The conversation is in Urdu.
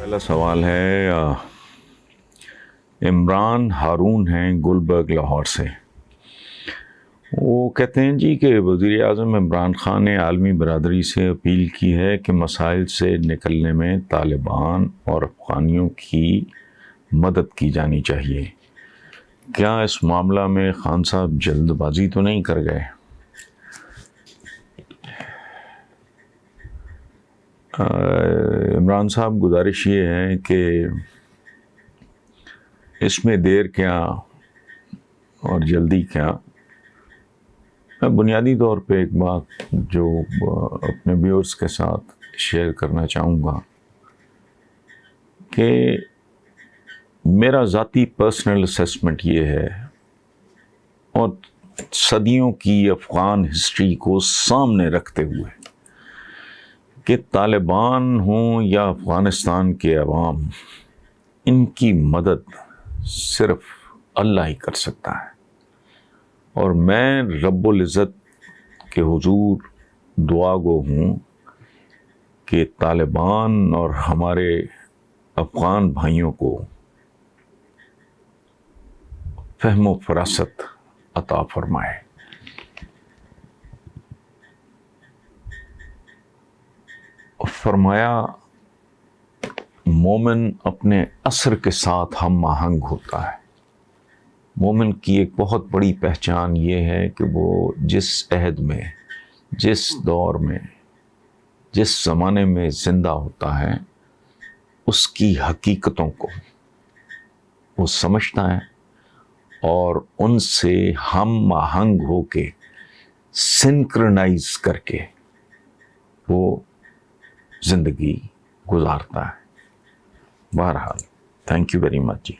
پہلا سوال ہے عمران ہارون ہیں گلبرگ لاہور سے. وہ کہتے ہیں جی کہ وزیر اعظم عمران خان نے عالمی برادری سے اپیل کی ہے کہ مسائل سے نکلنے میں طالبان اور افغانیوں کی مدد کی جانی چاہیے. کیا اس معاملہ میں خان صاحب جلد بازی تو نہیں کر گئے؟ عمران صاحب، گزارش یہ ہے کہ اس میں دیر کیا اور جلدی کیا. میں بنیادی طور پہ ایک بات جو اپنے ویورز کے ساتھ شیئر کرنا چاہوں گا کہ میرا ذاتی پرسنل اسیسمنٹ یہ ہے، اور صدیوں کی افغان ہسٹری کو سامنے رکھتے ہوئے، کہ طالبان ہوں یا افغانستان کے عوام، ان کی مدد صرف اللہ ہی کر سکتا ہے. اور میں رب العزت کے حضور دعا گو ہوں کہ طالبان اور ہمارے افغان بھائیوں کو فہم و فراست عطا فرمائے. فرمایا مومن اپنے عصر کے ساتھ ہم آہنگ ہوتا ہے. مومن کی ایک بہت بڑی پہچان یہ ہے کہ وہ جس عہد میں، جس دور میں، جس زمانے میں زندہ ہوتا ہے، اس کی حقیقتوں کو وہ سمجھتا ہے اور ان سے ہم آہنگ ہو کے، سنکرنائز کر کے وہ زندگی گزارتا ہے. بہرحال thank you very much G.